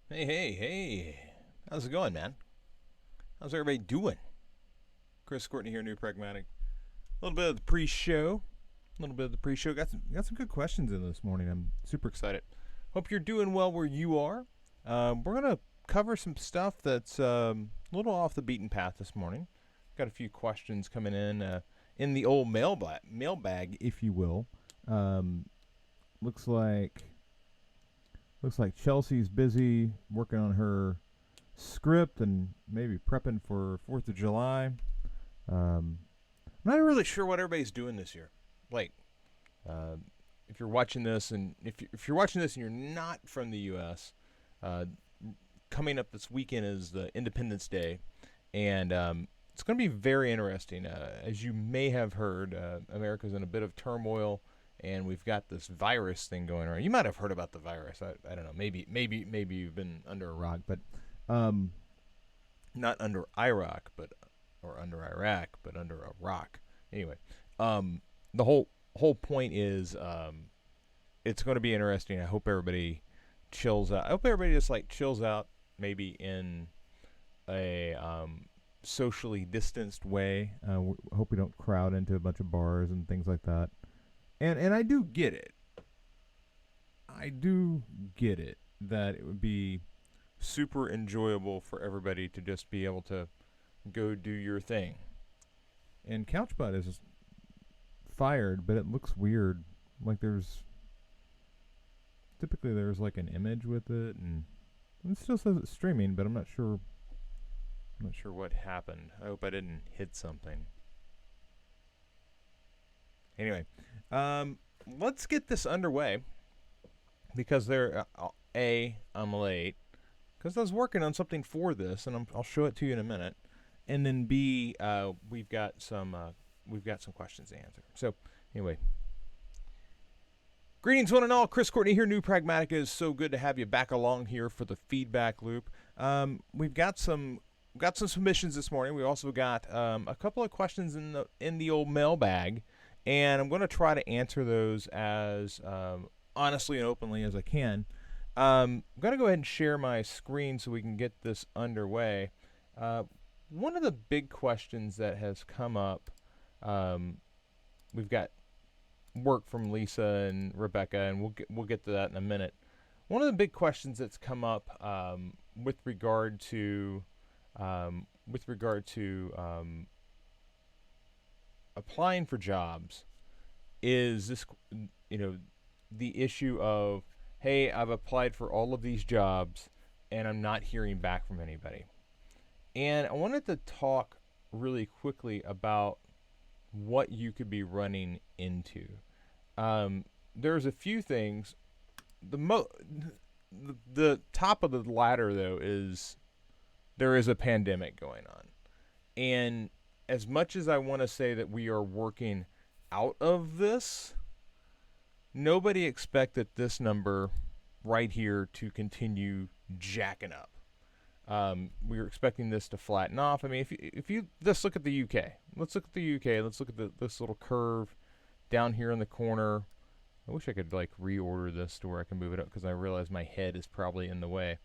Hey. How's it going, man? How's everybody doing? Chris Courtney here, New Pragmatic. A little bit of the pre-show. Got some good questions in this morning. I'm super excited. Hope you're doing well where you are. We're gonna cover some stuff that's a little off the beaten path this morning. Got a few questions coming in the old mailbag, if you will. Um, looks like Chelsea's busy working on her script and maybe prepping for 4th of July. I'm not really sure what everybody's doing this year. Like, uh, if you're watching this and if you're watching this and you're not from the U.S., uh, coming up this weekend is the Independence Day, and it's going to be very interesting. As you may have heard, America's in a bit of turmoil, and we've got this virus thing going on. You might have heard about the virus. I don't know. Maybe you've been under a rock, but um, not under Iraq, but or under Iraq, but under a rock. Anyway, the whole point is it's going to be interesting. I hope everybody chills out. I hope everybody just like chills out, maybe in a socially distanced way. Hope we don't crowd into a bunch of bars and things like that. And I do get it. I do get it that it would be super enjoyable for everybody to just be able to go do your thing. And Couchbutt is fired, but it looks weird. Like there's like an image with it, and it still says it's streaming, but I'm not sure. I'm not sure what happened. I hope I didn't hit something. Anyway, let's get this underway because I'm late because I was working on something for this, and I'll show it to you in a minute. And then B, we've got some questions to answer. So anyway, greetings one and all. Chris Courtney here. New Pragmatic. Is so good to have you back along here for the feedback loop. We've got some submissions this morning. We also got a couple of questions in the old mailbag, and I'm going to try to answer those as honestly and openly as I can. I'm going to go ahead and share my screen so we can get this underway. One of the big questions that has come up, we've got work from Lisa and Rebecca, and we'll get to that in a minute. One of the big questions that's come up with regard to applying for jobs is this, the issue of, hey, I've applied for all of these jobs and I'm not hearing back from anybody. And I wanted to talk really quickly about what you could be running into. There's a few things. The top of the ladder, though, is there is a pandemic going on. And as much as I want to say that we are working out of this, nobody expected this number right here to continue jacking up. We were expecting this to flatten off. I mean, if you just look at the UK, let's look at this little curve down here in the corner. I wish I could like reorder this to where I can move it up because I realize my head is probably in the way.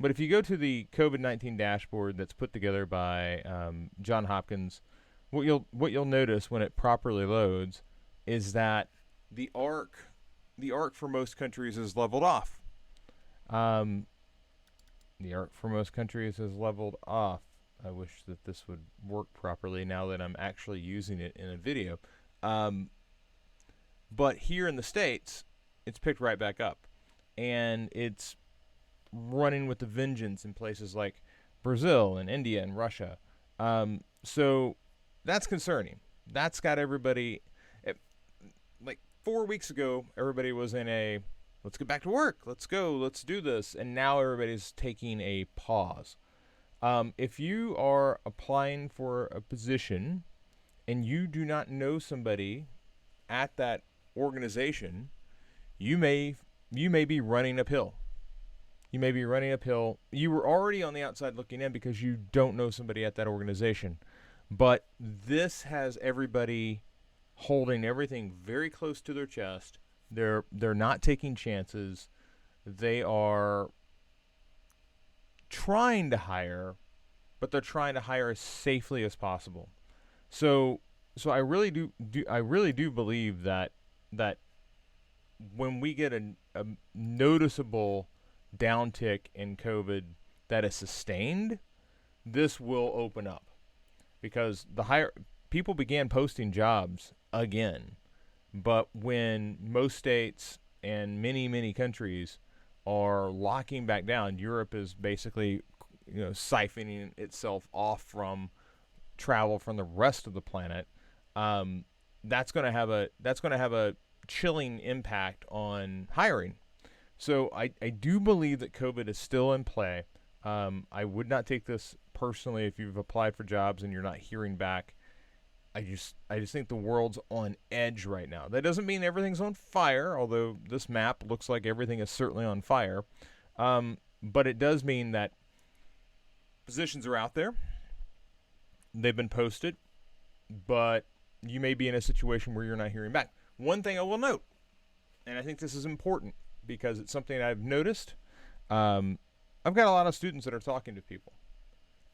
But if you go to the COVID-19 dashboard that's put together by John Hopkins, what you'll notice when it properly loads is that the arc for most countries is leveled off. The arc for most countries is leveled off. I wish that this would work properly now that I'm actually using it in a video. But here in the States, it's picked right back up. And it's running with the vengeance in places like Brazil and India and Russia. So that's concerning. That's got everybody... like 4 weeks ago, everybody was in a... let's get back to work. Let's go. Let's do this. And now everybody's taking a pause. If you are applying for a position and you do not know somebody at that organization, you may be running uphill. You may be running uphill. You were already on the outside looking in because you don't know somebody at that organization. But this has everybody holding everything very close to their chest. They're not taking chances. they are trying to hire, but they're trying to hire as safely as possible. So I really do believe that when we get a noticeable downtick in COVID that is sustained, this will open up because the higher people began posting jobs again. But when most states and many countries are locking back down, Europe is basically siphoning itself off from travel from the rest of the planet. Um, that's going to have a chilling impact on hiring. So I do believe that COVID is still in play. I would not take this personally if you've applied for jobs and you're not hearing back. I just think the world's on edge right now. That doesn't mean everything's on fire, although this map looks like everything is certainly on fire. But it does mean that positions are out there. They've been posted, but you may be in a situation where you're not hearing back. One thing I will note, and I think this is important because it's something I've noticed. I've got a lot of students that are talking to people,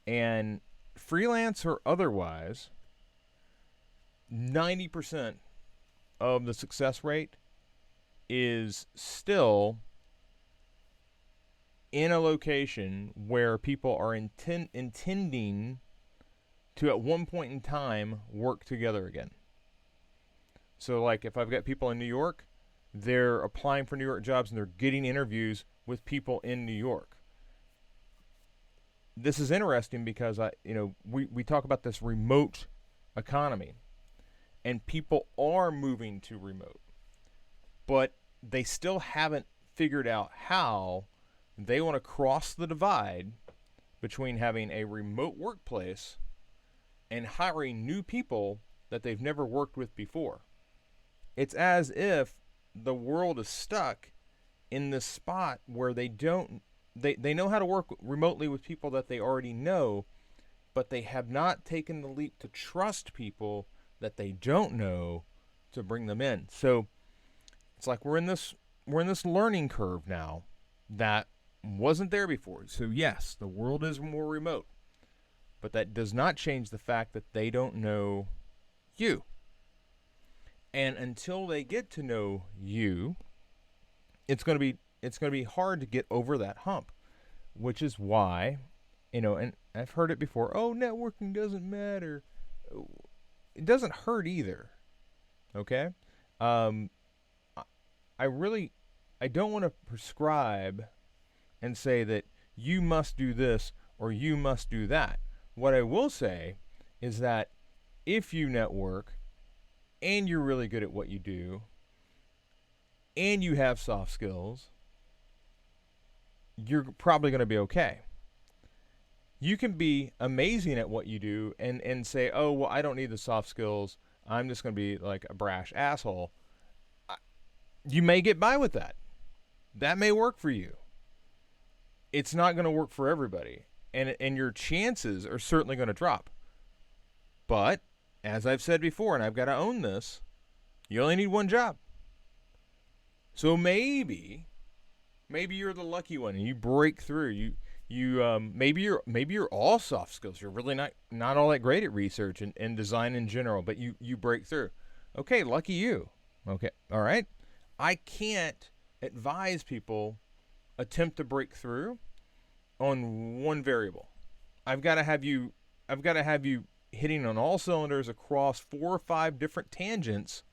and freelance or otherwise, 90% of the success rate is still in a location where people are intending to at one point in time work together again. So like if I've got people in New York, they're applying for New York jobs and they're getting interviews with people in New York. This is interesting because we talk about this remote economy and people are moving to remote, but they still haven't figured out how they want to cross the divide between having a remote workplace and hiring new people that they've never worked with before. It's as if the world is stuck in this spot where they know how to work remotely with people that they already know, but they have not taken the leap to trust people that they don't know to bring them in. So it's like we're in this learning curve now that wasn't there before. So yes, the world is more remote, but that does not change the fact that they don't know you. And until they get to know you, it's going to be hard to get over that hump, which is why, and I've heard it before, oh, networking doesn't matter. It doesn't hurt either. Okay? I don't want to prescribe and say that you must do this or you must do that. What I will say is that if you network and you're really good at what you do and you have soft skills, you're probably going to be okay. You can be amazing at what you do and say, oh, well, I don't need the soft skills. I'm just going to be like a brash asshole. You may get by with that. That may work for you. It's not going to work for everybody. And your chances are certainly going to drop. But, as I've said before, and I've got to own this, you only need one job. So maybe you're the lucky one and you break through. Maybe you're all soft skills. You're really not all that great at research and design in general, but you break through. Okay, lucky you. Okay, all right. I can't advise people attempt to break through on one variable. I've got to have you hitting on all cylinders across 4 or 5 different tangents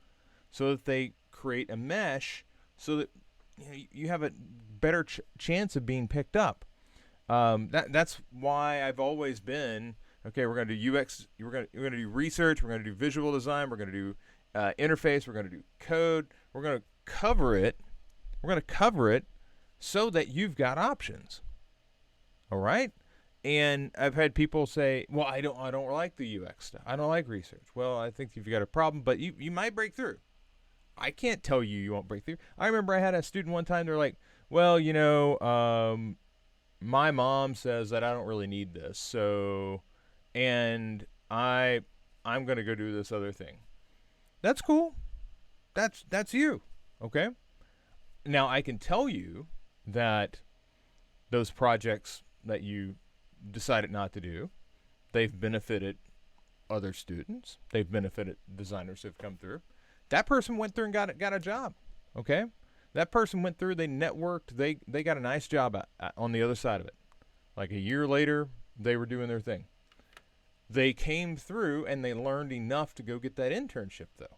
so that they create a mesh so that you have a better chance of being picked up. That's why I've always been, okay, we're going to do UX, we're going to do research, we're going to do visual design, we're going to do interface, we're going to do code, we're going to cover it so that you've got options. All right? And I've had people say, well, I don't like the UX stuff. I don't like research. Well, I think you've got a problem, but you might break through. I can't tell you won't break through. I remember I had a student one time, they're like, well, my mom says that I don't really need this, so, and I'm going to go do this other thing. That's cool. That's you, okay? Now, I can tell you that those projects that you decided not to do, they've benefited other students. They've benefited designers who've come through. That person went through and got a job. Okay, that person went through. They networked. They got a nice job on the other side of it. Like a year later, they were doing their thing. They came through and they learned enough to go get that internship, though.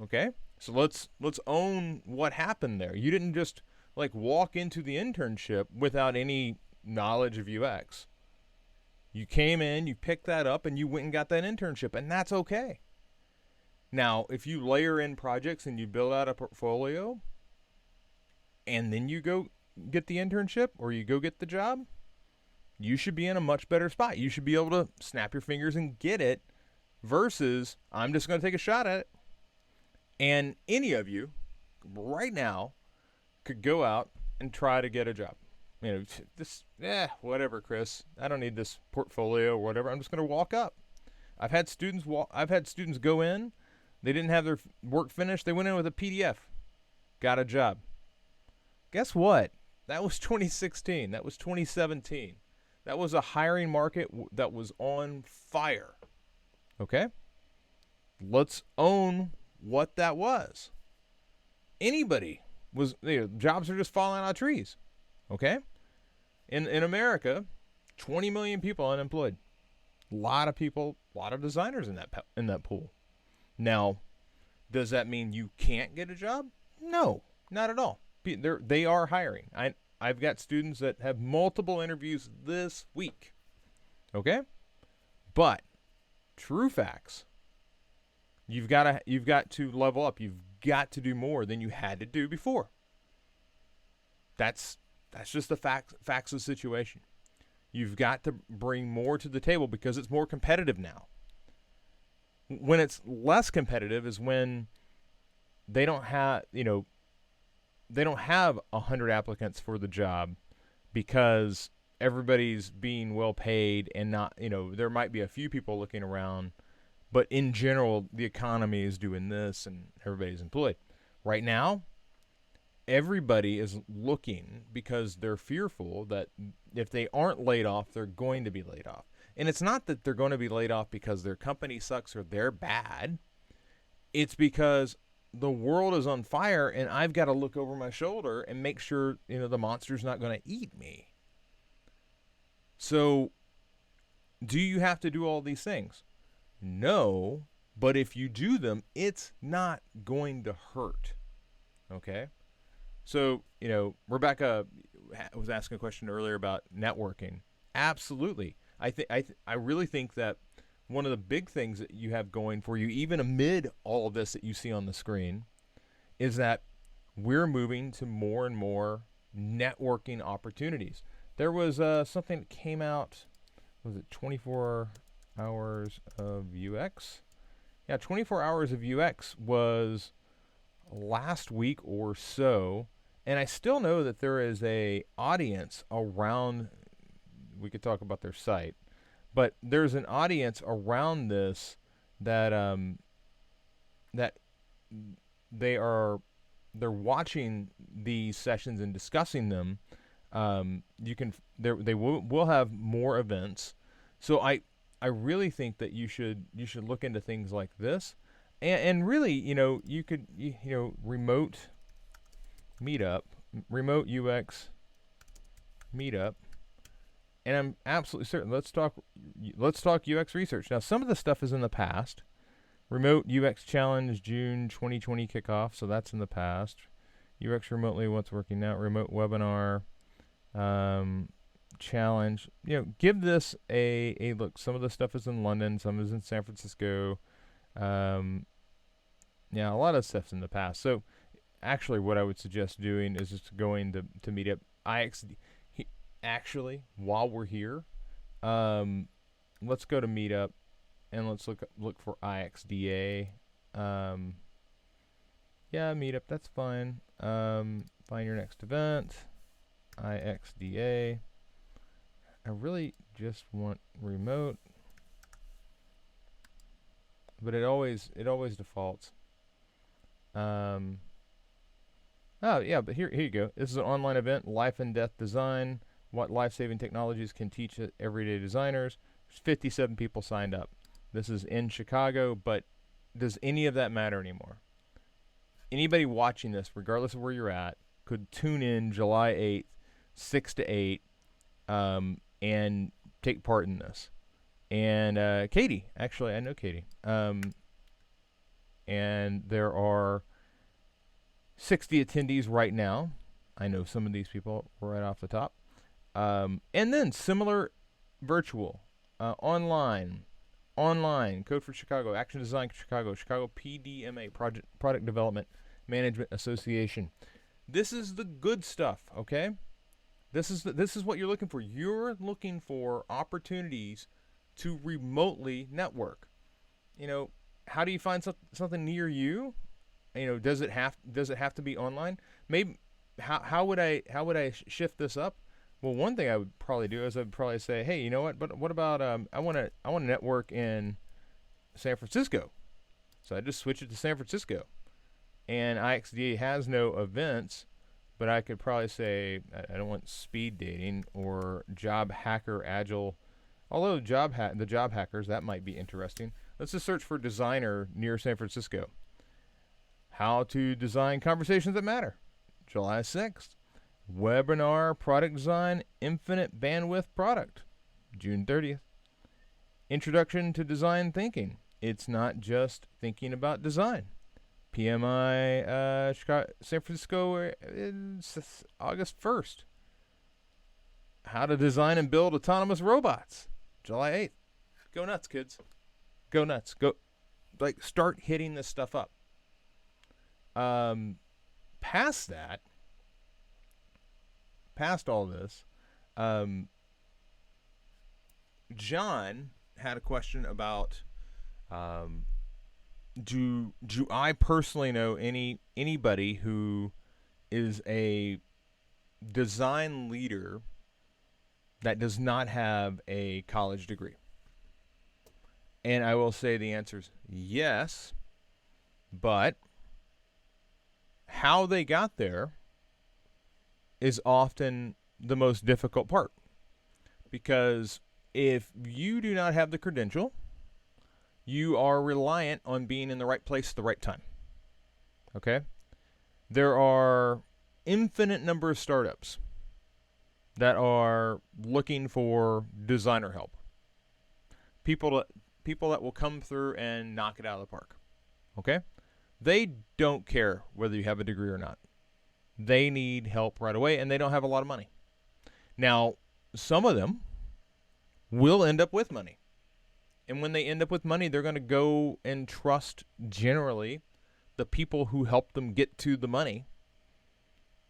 Okay, so let's own what happened there. You didn't just like walk into the internship without any knowledge of UX. You came in, you picked that up, and you went and got that internship, and that's okay. Now, if you layer in projects and you build out a portfolio, and then you go get the internship or you go get the job, you should be in a much better spot. You should be able to snap your fingers and get it versus I'm just going to take a shot at it. And any of you right now could go out and try to get a job. You know, whatever, Chris. I don't need this portfolio or whatever. I'm just going to walk up. I've had students go in. They didn't have their work finished. They went in with a PDF. Got a job. Guess what? That was 2016. That was 2017. That was a hiring market that was on fire. Okay? Let's own what that was. Anybody was, jobs are just falling out of trees. Okay? In America, 20 million people unemployed. A lot of people, a lot of designers in that pool. Now, does that mean you can't get a job? No, not at all. They are hiring. I've got students that have multiple interviews this week. Okay? But true facts. You've got to level up. You've got to do more than you had to do before. That's just the facts of the situation. You've got to bring more to the table because it's more competitive now. When it's less competitive is when they don't have 100 applicants for the job because everybody's being well paid and not, there might be a few people looking around, but in general, the economy is doing this and everybody's employed. Right now, everybody is looking because they're fearful that if they aren't laid off, they're going to be laid off. And it's not that they're going to be laid off because their company sucks or they're bad. It's because the world is on fire and I've got to look over my shoulder and make sure, the monster's not going to eat me. So, do you have to do all these things? No, but if you do them, it's not going to hurt. Okay? So, Rebecca was asking a question earlier about networking. Absolutely. I really think that one of the big things that you have going for you, even amid all of this that you see on the screen, is that we're moving to more and more networking opportunities. There was something that came out, was it 24 hours of UX? Yeah, 24 hours of UX was last week or so, and I still know that there is a audience around, we could talk about their site, but there's an audience around this that that they're watching these sessions and discussing them. They will have more events. So I really think that you should look into things like this, and really you could remote meetup, remote UX meetup. And I'm absolutely certain. Let's talk UX research. Now, some of the stuff is in the past. Remote UX Challenge, June 2020 kickoff. So that's in the past. UX remotely, what's working now? Remote webinar challenge. Give this a look. Some of the stuff is in London. Some is in San Francisco. A lot of stuff's in the past. So actually, what I would suggest doing is just going to Meetup. Actually, while we're here, let's go to Meetup and let's look for IXDA. Meetup, that's fine. Find your next event, IXDA. I really just want remote, but it always defaults. Oh, yeah, but here you go. This is an online event, Life and Death Design, what life-saving technologies can teach everyday designers. There's 57 people signed up. This is in Chicago, but does any of that matter anymore? Anybody watching this, regardless of where you're at, could tune in July 8th, 6 to 8, and take part in this. And Katie, actually, I know Katie. And there are 60 attendees right now. I know some of these people right off the top. And then similar virtual, online, Code for Chicago, Action Design Chicago, Chicago PDMA, Product Development Management Association. This is the good stuff, okay? This is what you're looking for. You're looking for opportunities to remotely network. You know, how do you find something near you? You know, does it have to be online? Maybe how would I shift this up? Well, one thing I would probably do is I'd probably say, hey, you know what? But what about I want to network in San Francisco, so I just switch it to San Francisco, and IXDA has no events, but I could probably say I don't want speed dating or job hacker agile, although the job hackers, that might be interesting. Let's just search for designer near San Francisco. How to design conversations that matter, July 6th. Webinar Product Design Infinite Bandwidth Product, June 30th. Introduction to Design Thinking. It's not just thinking about design. PMI Chicago, San Francisco, August 1st. How to design and build autonomous robots, July 8th. Go nuts, kids. Go nuts. Go, like, start hitting this stuff up. Past that, past all this, John had a question about do I personally know anybody who is a design leader that does not have a college degree? And I will say the answer is yes, but how they got there is often the most difficult part, because if you do not have the credential, you are reliant on being in the right place at the right time. Okay? There are infinite number of startups that are looking for designer help. People that will come through and knock it out of the park. Okay? They don't care whether you have a degree or not. They need help right away, and they don't have a lot of money. Now, some of them will end up with money. And when they end up with money, they're going to go and trust, generally, the people who helped them get to the money.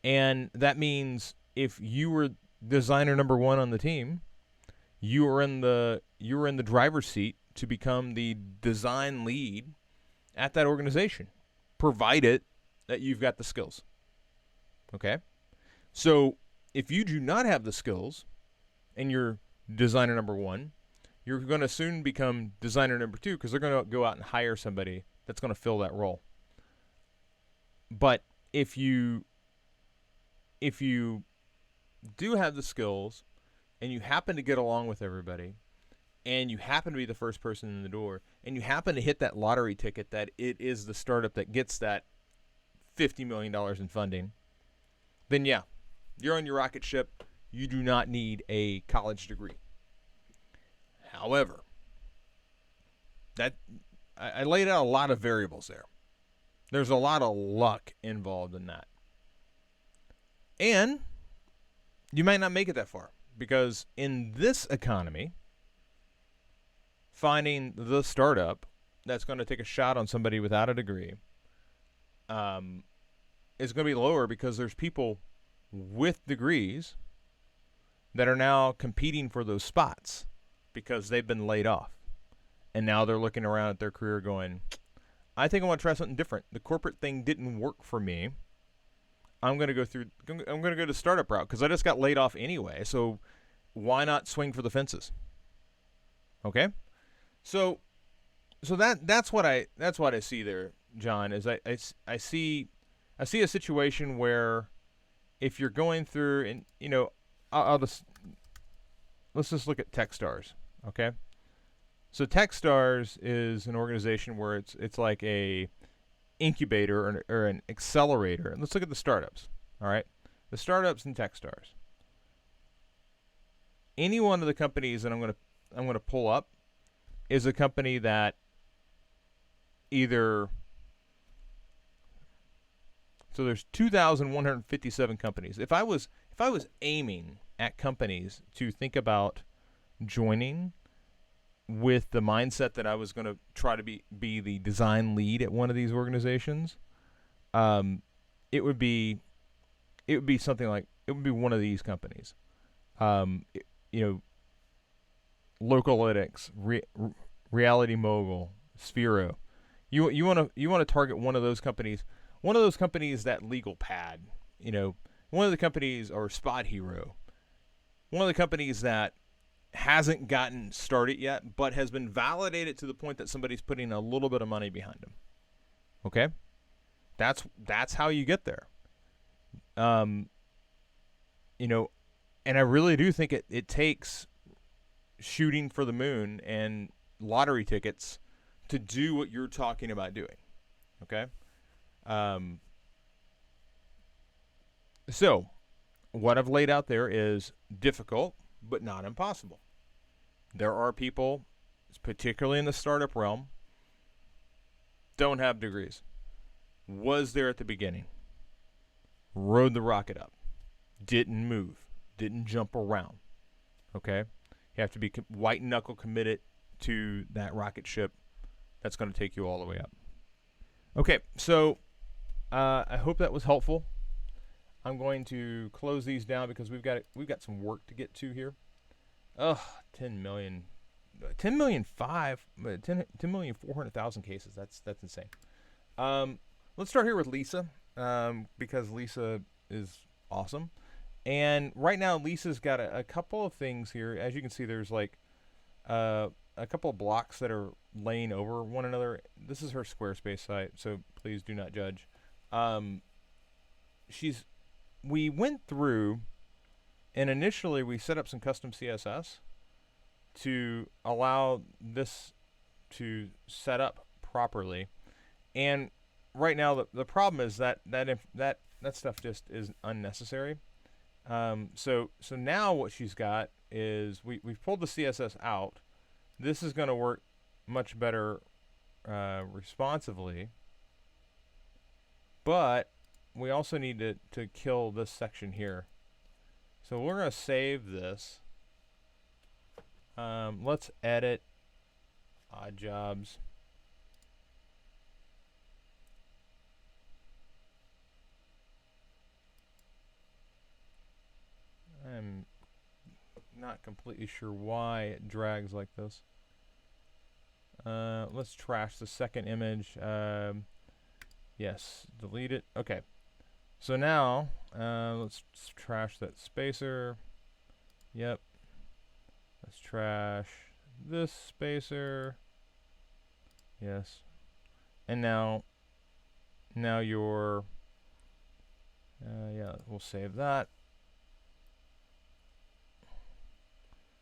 And that means if you were designer number one on the team, you were in the driver's seat to become the design lead at that organization, provided that you've got the skills. Okay? So if you do not have the skills and you're designer number one, you're going to soon become designer number two, because they're going to go out and hire somebody that's going to fill that role. But if you do have the skills and you happen to get along with everybody and you happen to be the first person in the door and you happen to hit that lottery ticket that it is the startup that gets that $50 million in funding, then yeah, you're on your rocket ship. You do not need a college degree. However, that I laid out a lot of variables there. There's a lot of luck involved in that. And you might not make it that far, because in this economy, finding the startup that's going to take a shot on somebody without a degree is going to be lower, because there's people with degrees that are now competing for those spots because they've been laid off. And now they're looking around at their career going, I think I want to try something different. The corporate thing didn't work for me. I'm going to go the startup route because I just got laid off anyway. So why not swing for the fences? Okay? So that's what I see there, John, is I see I see a situation where if you're going through and, I'll just, let's just look at Techstars, okay? So Techstars is an organization where it's like a incubator or an accelerator. And let's look at the startups, all right? The startups in Techstars. Any one of the companies that I'm going to pull up is a company that either, so there's 2,157 companies. If I was aiming at companies to think about joining with the mindset that I was going to try to be the design lead at one of these organizations, it would be something like, it would be one of these companies. Localytics, Reality Mogul, Sphero. You want to target one of those companies. One of those companies that Legal Pad, one of the companies, or Spot Hero. One of the companies that hasn't gotten started yet, but has been validated to the point that somebody's putting a little bit of money behind them. Okay? That's how you get there. And I really do think it takes shooting for the moon and lottery tickets to do what you're talking about doing. Okay? So, what I've laid out there is difficult, but not impossible. There are people, particularly in the startup realm, don't have degrees. Was there at the beginning. Rode the rocket up. Didn't move. Didn't jump around. Okay? You have to be white knuckle committed to that rocket ship that's going to take you all the way up. Okay, so I hope that was helpful. I'm going to close these down because we've got some work to get to here. 10 million 400,000 cases. That's insane. Let's start here with Lisa, because Lisa is awesome. And right now, Lisa's got a couple of things here. As you can see, there's like a couple of blocks that are laying over one another. This is her Squarespace site, so please do not judge. We went through, and initially we set up some custom CSS to allow this to set up properly. And right now, the problem is that stuff just is unnecessary. So now what she's got is we've pulled the CSS out. This is going to work much better responsively, but we also need to kill this section here. So we're going to save this. Let's edit odd jobs. I'm not completely sure why it drags like this. Let's trash the second image. Yes, delete it. Okay. So now, let's trash that spacer. Yep. Let's trash this spacer. Yes. And now your, yeah, we'll save that.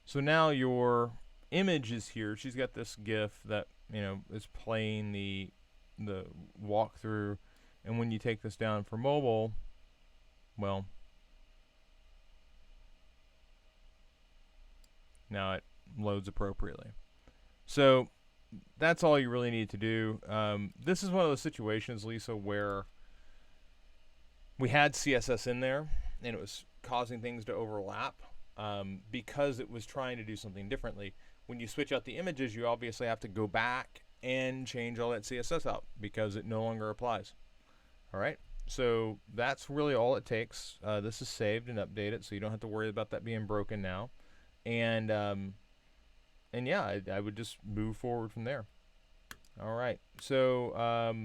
So now your image is here. She's got this GIF that, is playing the walkthrough. And when you take this down for mobile, well, now it loads appropriately. So that's all you really need to do. This is one of those situations, Lisa, where we had CSS in there and it was causing things to overlap because it was trying to do something differently. When you switch out the images, you obviously have to go back and change all that CSS out because it no longer applies. All right, so that's really all it takes. This is saved and updated, so you don't have to worry about that being broken now. And yeah, I would just move forward from there. All right, so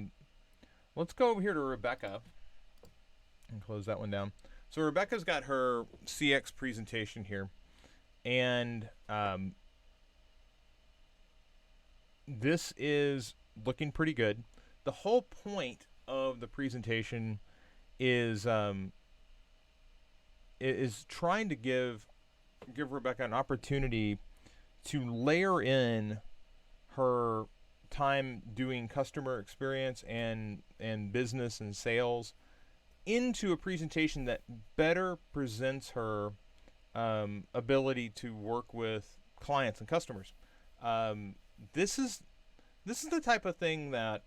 let's go over here to Rebecca and close that one down. So Rebecca's got her CX presentation here, and this is looking pretty good. The whole point of the presentation is trying to give Rebecca an opportunity to layer in her time doing customer experience and business and sales into a presentation that better presents her ability to work with clients and customers. This is the type of thing that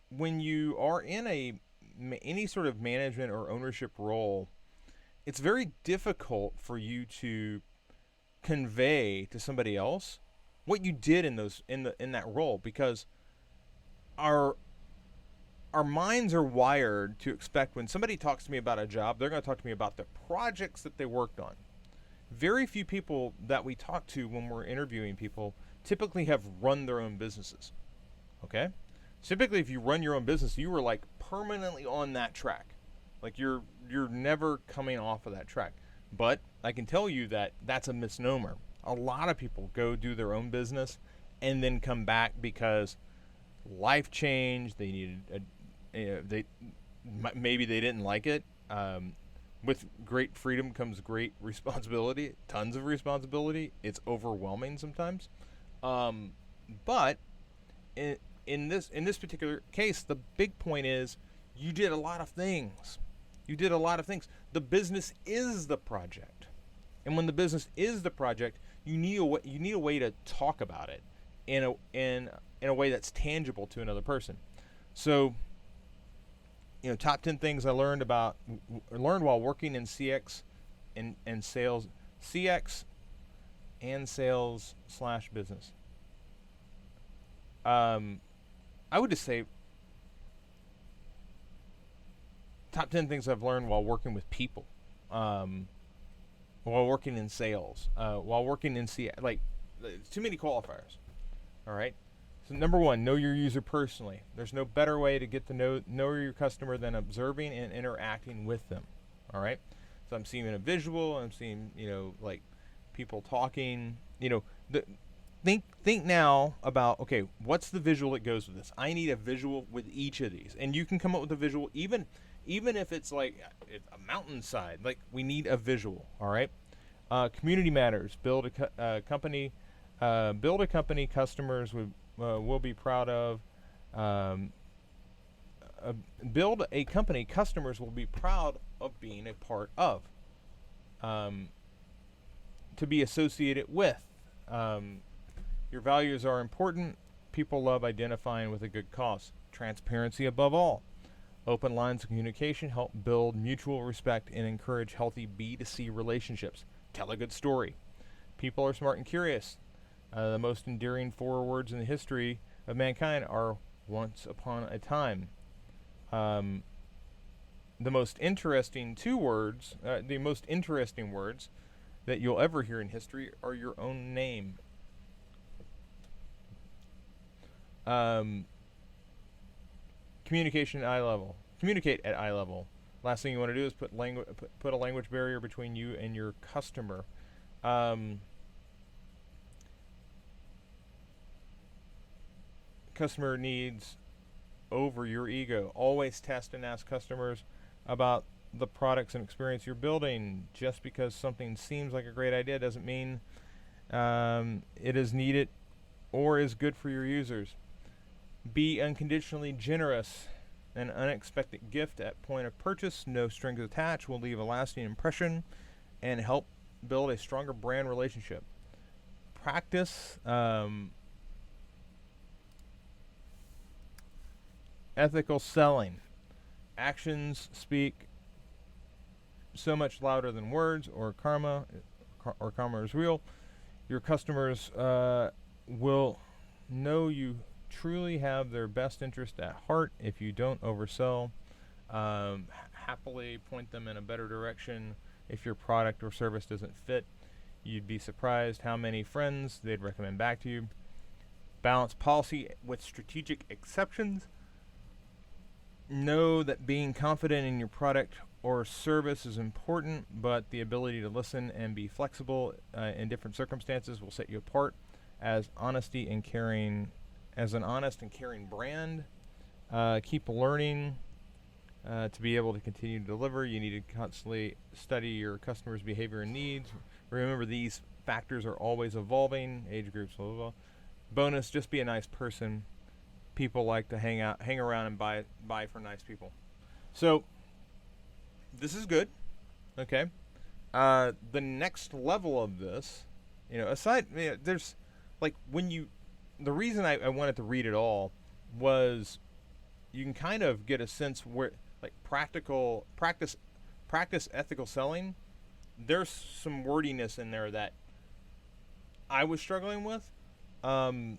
when you are in any sort of management or ownership role, it's very difficult for you to convey to somebody else what you did in that role, because our minds are wired to expect when somebody talks to me about a job, they're going to talk to me about the projects that they worked on. Very few people that we talk to when we're interviewing people typically have run their own businesses. Okay? Typically, if you run your own business, you were like permanently on that track. Like you're never coming off of that track. But I can tell you that that's a misnomer. A lot of people go do their own business and then come back because life changed. They needed maybe they didn't like it. With great freedom comes great responsibility. Tons of responsibility. It's overwhelming sometimes. But in this particular case, the big point is you did a lot of things. The business is the project, and when the business is the project, you need a way to talk about it in a way that's tangible to another person. So, top 10 things I learned while working in CX and sales, CX and sales / business. I would just say top 10 things I've learned while working with people, while working in sales, while working in CX. Like, too many qualifiers. All right. So number 1, know your user personally. There's no better way to get to know your customer than observing and interacting with them. All right. So I'm seeing a visual. I'm seeing like people talking. Think now about, okay, what's the visual that goes with this? I need a visual with each of these, and you can come up with a visual even if it's like a mountainside. Like, we need a visual. All right. Community matters. Build a company customers will be proud of. Build a company customers will be proud of being a part of. To be associated with. Your values are important. People love identifying with a good cause. Transparency above all. Open lines of communication help build mutual respect and encourage healthy B2C relationships. Tell a good story. People are smart and curious. The most endearing 4 words in the history of mankind are once upon a time. The most interesting 2 words, the most interesting words that you'll ever hear in history are your own name. Communication at eye level. Communicate at eye level. Last thing you want to do is put a language barrier between you and your customer. Customer needs over your ego. Always test and ask customers about the products and experience you're building. Just because something seems like a great idea doesn't mean it is needed or is good for your users. Be unconditionally generous. An unexpected gift at point of purchase, no strings attached, will leave a lasting impression and help build a stronger brand relationship. Practice ethical selling. Actions speak so much louder than words, or karma is real. Your customers will know you truly have their best interest at heart if you don't oversell. Happily point them in a better direction if your product or service doesn't fit. You'd be surprised how many friends they'd recommend back to you. Balance policy with strategic exceptions. Know that being confident in your product or service is important, but the ability to listen and be flexible in different circumstances will set you apart as an honest and caring brand. Keep learning. To be able to continue to deliver, you need to constantly study your customers' behavior and needs. Remember, these factors are always evolving. Age groups, blah, blah, blah. Bonus, just be a nice person. People like to hang around and buy for nice people. So this is good. Okay. The next level of this, there's like the reason I wanted to read it all was you can kind of get a sense where like practice ethical selling. There's some wordiness in there that I was struggling with. But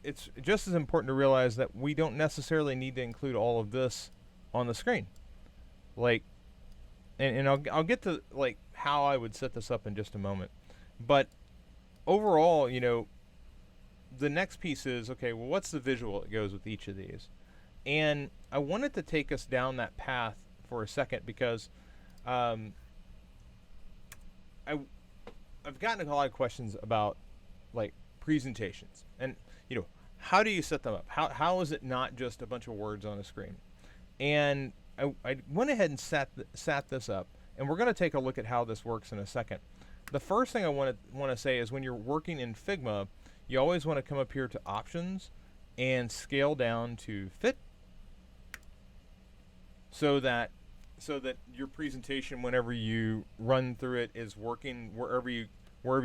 it's just as important to realize that we don't necessarily need to include all of this on the screen. Like, and I'll get to like how I would set this up in just a moment. But overall, the next piece is, okay, well, what's the visual that goes with each of these? And I wanted to take us down that path for a second because I've gotten a lot of questions about like presentations and how do you set them up? How is it not just a bunch of words on a screen? And I went ahead and sat this up, and we're going to take a look at how this works in a second. The first thing I want to say is when you're working in Figma, you always want to come up here to options and scale down to fit, so that your presentation, whenever you run through it, is working wherever you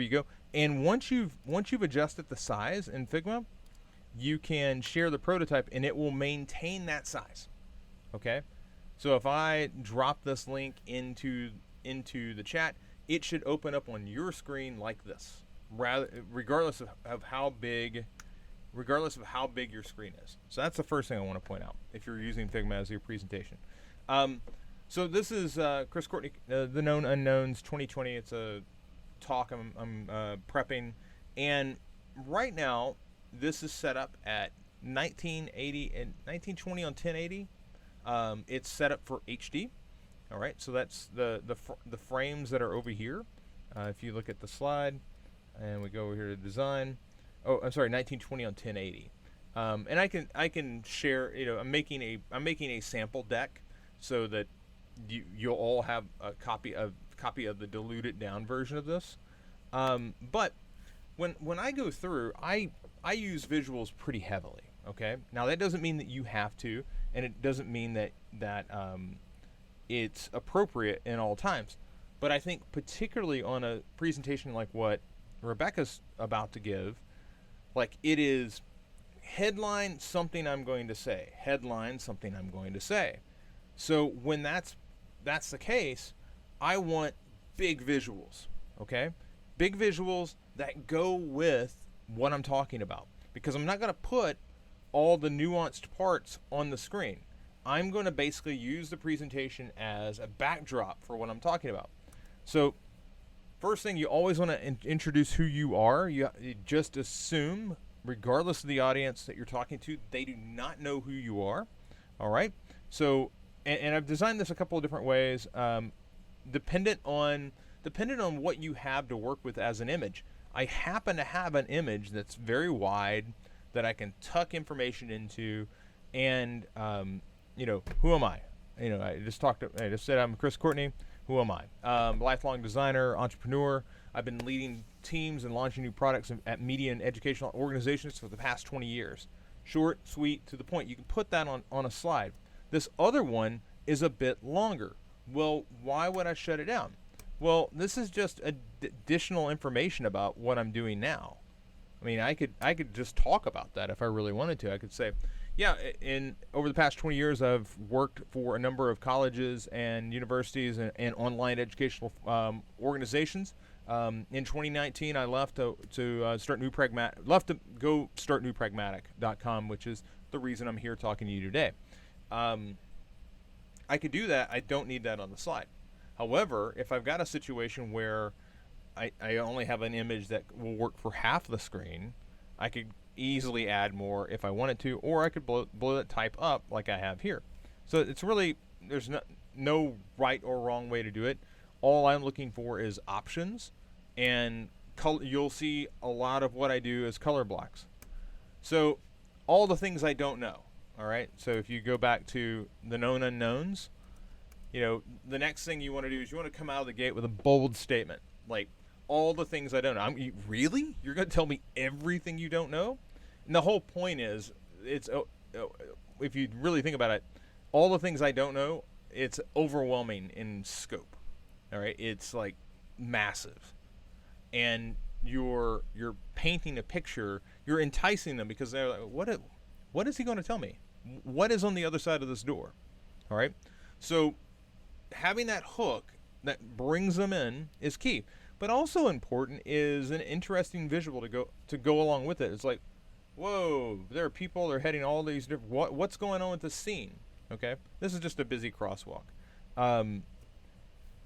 go. And once you've adjusted the size in Figma, you can share the prototype and it will maintain that size. Okay? So if I drop this link into the chat, it should open up on your screen like this, regardless of how big your screen is. So that's the first thing I want to point out if you're using Figma as your presentation. So this is Chris Courtney, the Known Unknowns 2020. It's a talk I'm prepping, and right now this is set up at 1980 and 1920 on 1080. It's set up for HD. All right, so that's the frames that are over here. If you look at the slide, and we go over here to design. Oh, I'm sorry, 1920 on 1080. And I can share. I'm making a sample deck so that you'll all have a copy of the diluted down version of this. But when I go through, I use visuals pretty heavily. Okay, now that doesn't mean that you have to, and it doesn't mean that it's appropriate in all times. But I think particularly on a presentation like what Rebecca's about to give, like it is headline something I'm going to say, headline something I'm going to say. So when that's the case, I want big visuals, okay? Big visuals that go with what I'm talking about, because I'm not going to put all the nuanced parts on the screen. I'm going to basically use the presentation as a backdrop for what I'm talking about. So first thing, you always want to introduce who you are. You just assume, regardless of the audience that you're talking to, they do not know who you are. All right? So, and I've designed this a couple of different ways, dependent on what you have to work with as an image. I happen to have an image that's very wide that I can tuck information into, and who am I? I just said I'm Chris Courtney. Who am I? Lifelong designer, entrepreneur. I've been leading teams and launching new products at media and educational organizations for the past 20 years. Short, sweet, to the point. You can put that on a slide. This other one is a bit longer. Well, why would I shut it down? Well, this is just additional information about what I'm doing now. I mean, I could just talk about that if I really wanted to. I could say, yeah, over the past 20 years, I've worked for a number of colleges and universities and online educational organizations. In 2019, I left to start go start newpragmatic.com, which is the reason I'm here talking to you today. I could do that. I don't need that on the slide. However, if I've got a situation where I only have an image that will work for half the screen, I could easily add more if I wanted to, or I could blow that type up like I have here. So it's really, there's no right or wrong way to do it. All I'm looking for is options, and you'll see a lot of what I do is color blocks. So all the things I don't know, All right. So if you go back to the known unknowns, you know, the next thing you want to do is you want to come out of the gate with a bold statement, like all the things I don't know. Really? You're going to tell me everything you don't know? And the whole point is, it's if you really think about it, all the things I don't know, it's overwhelming in scope. All right, it's like massive, and you're painting a picture. You're enticing them because they're like, what is he going to tell me? What is on the other side of this door? All right, so having that hook that brings them in is key. But also important is an interesting visual to go along with it. It's like, whoa, there are people. They're heading all these different. What's going on with this scene? Okay, this is just a busy crosswalk.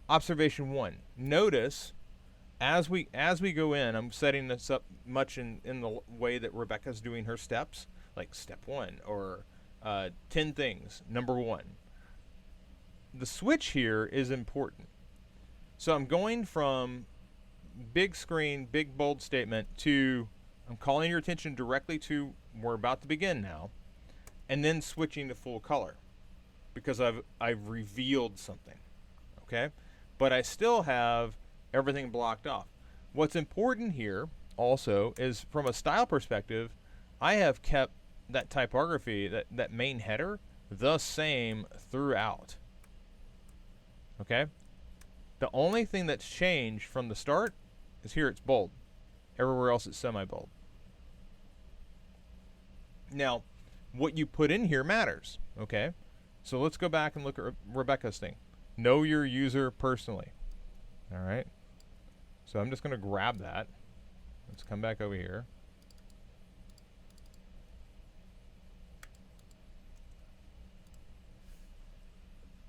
Observation 1. Notice as we go in. I'm setting this up much in the way that Rebecca's doing her steps, like step 1 or 10 things. Number 1. The switch here is important. So I'm going from big screen, big bold statement to I'm calling your attention directly to we're about to begin now, and then switching to full color because I've revealed something. Okay? But I still have everything blocked off. What's important here also is from a style perspective, I have kept that typography, that main header, the same throughout. Okay? The only thing that's changed from the start is here it's bold. Everywhere else it's semi-bold. Now, what you put in here matters. Okay? So let's go back and look at Rebecca's thing. Know your user personally. All right? So I'm just going to grab that. Let's come back over here.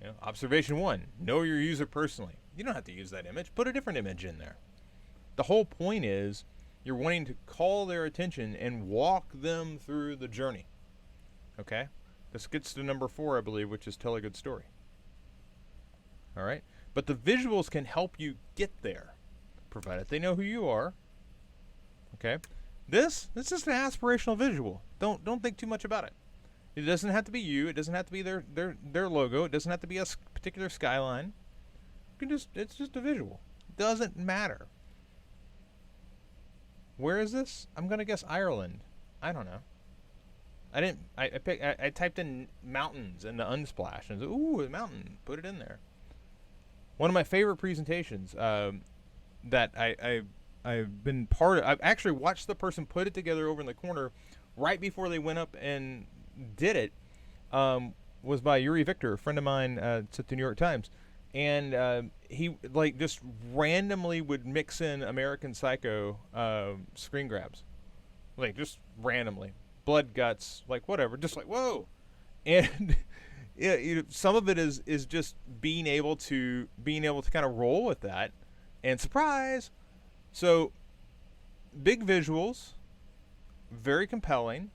You know, observation 1, know your user personally. You don't have to use that image. Put a different image in there. The whole point is you're wanting to call their attention and walk them through the journey. Okay? This gets to number 4, I believe, which is tell a good story. All right? But the visuals can help you get there, provided they know who you are. Okay? This is just an aspirational visual. Don't think too much about it. It doesn't have to be you. It doesn't have to be their logo. It doesn't have to be a particular skyline. It's just a visual. It doesn't matter. Where is this? I'm gonna guess Ireland. I don't know. I typed in mountains in the Unsplash and said, ooh, a mountain. Put it in there. One of my favorite presentations that I've been part of. I've actually watched the person put it together over in the corner right before they went up and did it. Was by Yuri Victor, a friend of mine at the New York Times. And he like just randomly would mix in American Psycho screen grabs, like just randomly, blood, guts, like whatever, just like whoa, and yeah, some of it is just being able to kind of roll with that, and surprise, so big visuals, very compelling,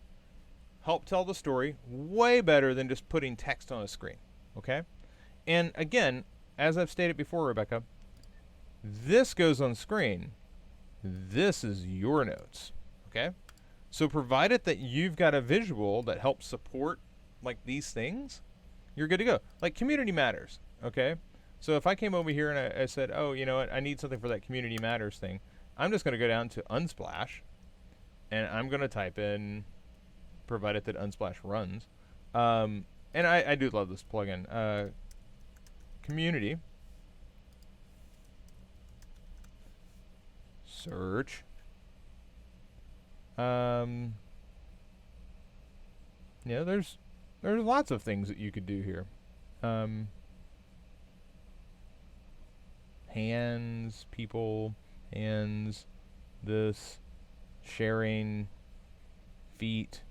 help tell the story way better than just putting text on a screen. Okay, and again, as I've stated before, Rebecca, this goes on screen. This is your notes, okay? So provided that you've got a visual that helps support like these things, you're good to go. Like Community Matters, okay? So if I came over here and I said, oh, you know what, I need something for that Community Matters thing, I'm just going to go down to Unsplash, and I'm going to type in, provided that Unsplash runs. And I do love this plugin. Community search. Yeah, there's lots of things that you could do here. Hands, people, hands, this, sharing, feet.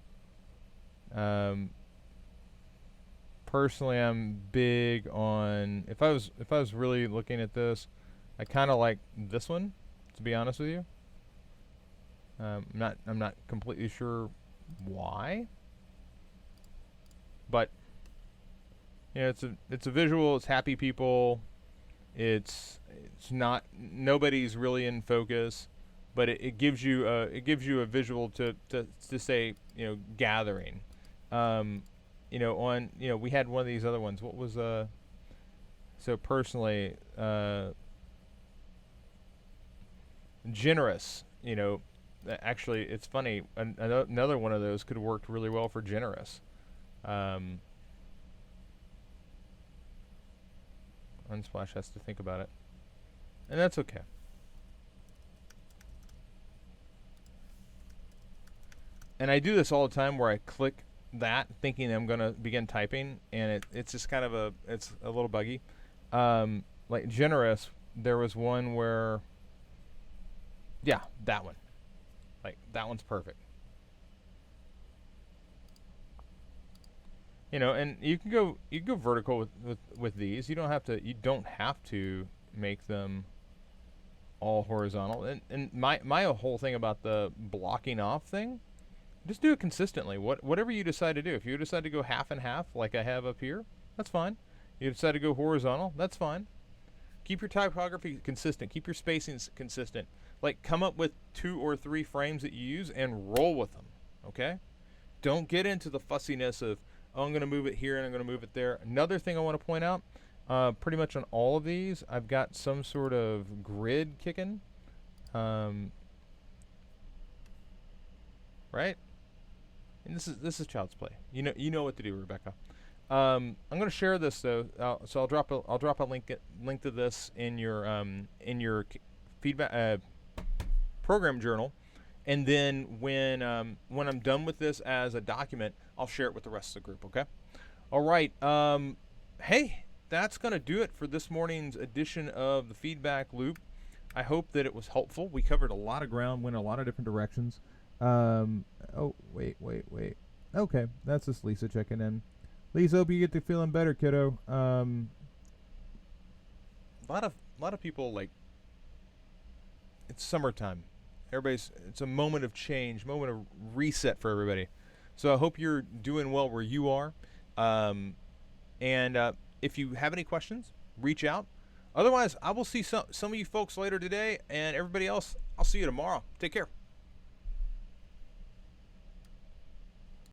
Personally, I'm big on if I was really looking at this, I kind of like this one, to be honest with you. I'm not completely sure why, but you know, it's a visual. It's happy people. It's not, nobody's really in focus, but it gives you a visual to say, you know, gathering. on, we had one of these other ones. What was so personally, generous. Actually, it's funny. Another one of those could have worked really well for generous. Unsplash has to think about it, and that's okay. And I do this all the time where I click that thinking I'm going to begin typing, and it's just kind of it's a little buggy. Like generous, there was one where, yeah, that one. Like, that one's perfect. And you can go vertical with these. You don't have to make them all horizontal. And my whole thing about the blocking off thing, just do it consistently. Whatever you decide to do. If you decide to go half and half, like I have up here, that's fine. You decide to go horizontal, that's fine. Keep your typography consistent. Keep your spacings consistent. Like, come up with 2 or 3 frames that you use and roll with them, okay? Don't get into the fussiness of, I'm going to move it here and I'm going to move it there. Another thing I want to point out, pretty much on all of these, I've got some sort of grid kicking. Right? And this is child's play. You know what to do, Rebecca. I'm going to share this though, so I'll drop a link to this in your feedback program journal, and then when I'm done with this as a document, I'll share it with the rest of the group. Okay. All right. Hey, that's going to do it for this morning's edition of the Feedback Loop. I hope that it was helpful. We covered a lot of ground, went a lot of different directions. Oh, wait. Okay, that's just Lisa checking in. Lisa, hope you get to feeling better, kiddo. A lot of people, like, it's summertime. It's a moment of change, moment of reset for everybody. So I hope you're doing well where you are. And if you have any questions, reach out. Otherwise, I will see some of you folks later today, and everybody else, I'll see you tomorrow. Take care.